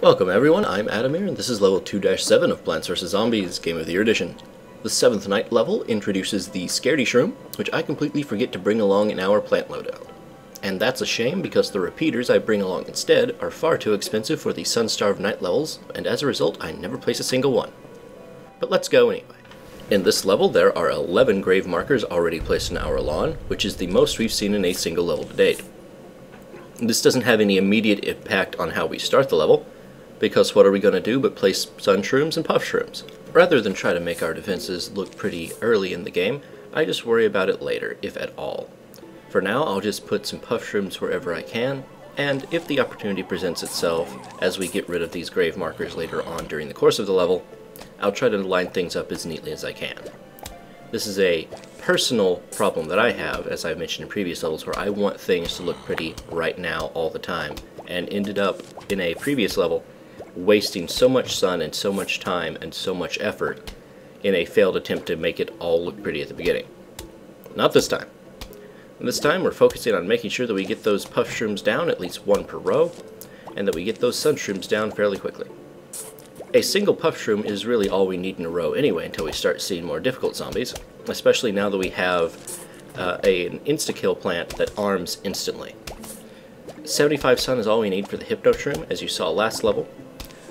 Welcome everyone, I'm Addamere, and this is level 2-7 of Plants vs. Zombies Game of the Year Edition. The 7th night level introduces the Scaredy-shroom, which I completely forget to bring along in our plant loadout. And that's a shame because the repeaters I bring along instead are far too expensive for the Sun-starved night levels, and as a result I never place a single one. But let's go anyway. In this level there are 11 grave markers already placed in our lawn, which is the most we've seen in a single level to date. This doesn't have any immediate impact on how we start the level, because what are we going to do but place sun shrooms and puff shrooms? Rather than try to make our defenses look pretty early in the game, I just worry about it later, if at all. For now, I'll just put some puff shrooms wherever I can, and if the opportunity presents itself as we get rid of these grave markers later on during the course of the level, I'll try to line things up as neatly as I can. This is a personal problem that I have, as I've mentioned in previous levels, where I want things to look pretty right now all the time, and ended up in a previous level wasting so much sun and so much time and so much effort in a failed attempt to make it all look pretty at the beginning. Not this time. This time we're focusing on making sure that we get those puff shrooms down, at least one per row, and that we get those sun shrooms down fairly quickly. A single puff shroom is really all we need in a row anyway until we start seeing more difficult zombies, especially now that we have an insta-kill plant that arms instantly. 75 sun is all we need for the hypno shroom, as you saw last level.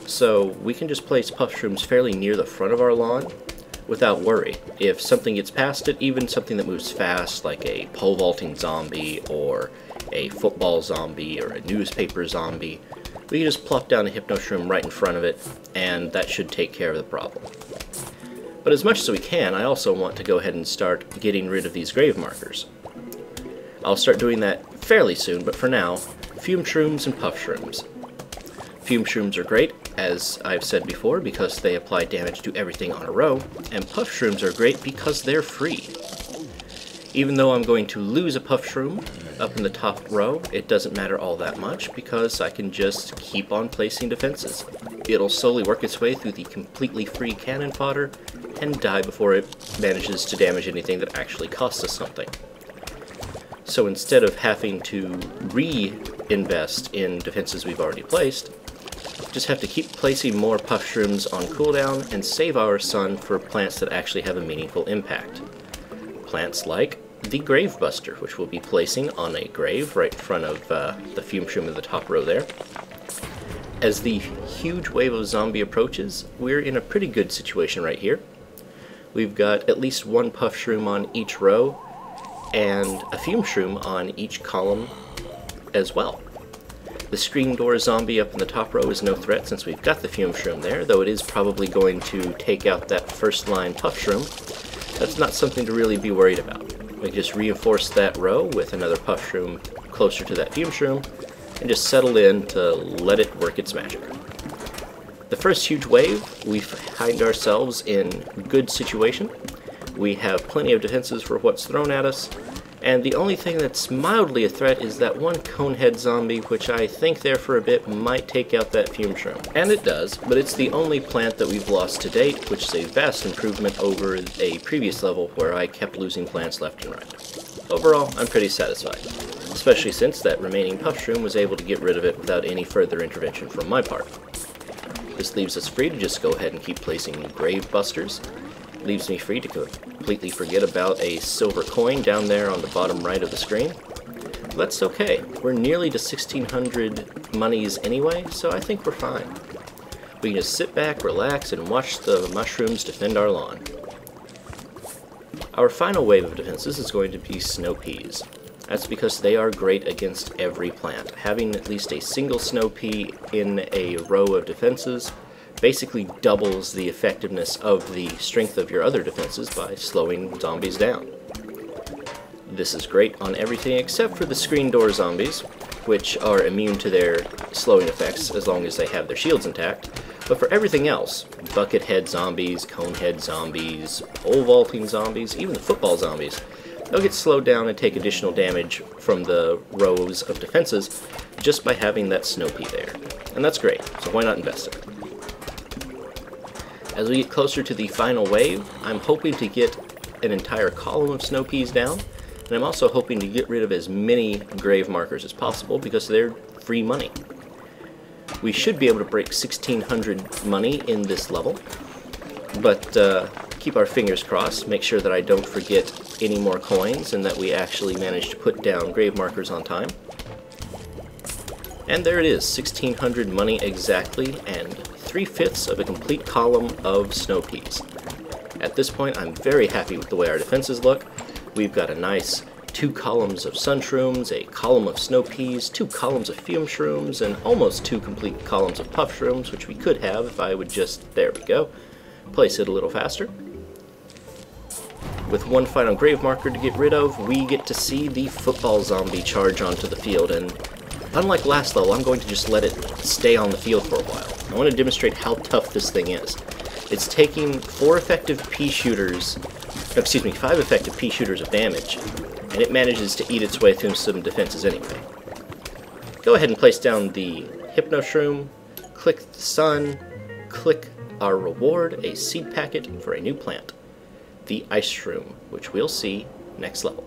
So we can just place puff shrooms fairly near the front of our lawn without worry. If something gets past it, even something that moves fast like a pole vaulting zombie or a football zombie or a newspaper zombie, we can just plop down a hypno shroom right in front of it and that should take care of the problem. But as much as we can, I also want to go ahead and start getting rid of these grave markers. I'll start doing that fairly soon, but for now, fume shrooms and puff shrooms. Fume shrooms are great, as I've said before, because they apply damage to everything on a row, and puff shrooms are great because they're free. Even though I'm going to lose a puff shroom up in the top row, it doesn't matter all that much because I can just keep on placing defenses. It'll slowly work its way through the completely free cannon fodder and die before it manages to damage anything that actually costs us something. So instead of having to reinvest in defenses we've already placed, just have to keep placing more puff shrooms on cooldown and save our sun for plants that actually have a meaningful impact. Plants like the Grave Buster, which we'll be placing on a grave right in front of the fume shroom in the top row there. As the huge wave of zombie approaches, we're in a pretty good situation right here. We've got at least one puff shroom on each row and a fume shroom on each column as well. The screen door zombie up in the top row is no threat since we've got the fume shroom there, though it is probably going to take out that first line puff shroom. That's not something to really be worried about. We can just reinforce that row with another puff shroom closer to that fume shroom and just settle in to let it work its magic. The first huge wave, we find ourselves in good situation. We have plenty of defenses for what's thrown at us, and the only thing that's mildly a threat is that one conehead zombie, which I think there for a bit might take out that fume shroom. And it does, but it's the only plant that we've lost to date, which is a vast improvement over a previous level where I kept losing plants left and right. Overall, I'm pretty satisfied, especially since that remaining puff shroom was able to get rid of it without any further intervention from my part. This leaves us free to just go ahead and keep placing grave busters. Leaves me free to completely forget about a silver coin down there on the bottom right of the screen. But that's okay. We're nearly to 1600 monies anyway, so I think we're fine. We can just sit back, relax, and watch the mushrooms defend our lawn. Our final wave of defenses is going to be snow peas. That's because they are great against every plant. Having at least a single snow pea in a row of defenses basically doubles the effectiveness of the strength of your other defenses by slowing zombies down. This is great on everything except for the screen door zombies, which are immune to their slowing effects as long as they have their shields intact. But for everything else, bucket head zombies, cone head zombies, pole vaulting zombies, even the football zombies, they'll get slowed down and take additional damage from the rows of defenses just by having that snow pea there. And that's great, so why not invest in it? As we get closer to the final wave, I'm hoping to get an entire column of snow peas down, and I'm also hoping to get rid of as many grave markers as possible because they're free money. We should be able to break 1600 money in this level, but keep our fingers crossed, make sure that I don't forget any more coins and that we actually manage to put down grave markers on time. And there it is, 1600 money exactly, and 3/5 of a complete column of snow peas. At this point, I'm very happy with the way our defenses look. We've got a nice 2 columns of sun shrooms, a column of snow peas, 2 columns of fume shrooms, and almost 2 complete columns of puff shrooms, which we could have if I would just, there we go, place it a little faster. With one final grave marker to get rid of, we get to see the football zombie charge onto the field, and unlike last level, I'm going to just let it stay on the field for a while. I want to demonstrate how tough this thing is. It's taking 5 effective pea shooters of damage, and it manages to eat its way through some defenses anyway. Go ahead and place down the Hypno Shroom, click the sun, click our reward, a seed packet for a new plant, the Ice Shroom, which we'll see next level.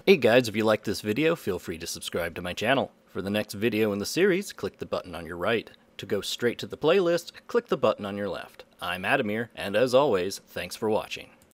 Hey guys, if you liked this video, feel free to subscribe to my channel. For the next video in the series, click the button on your right. To go straight to the playlist, click the button on your left. I'm Addamere, and as always, thanks for watching.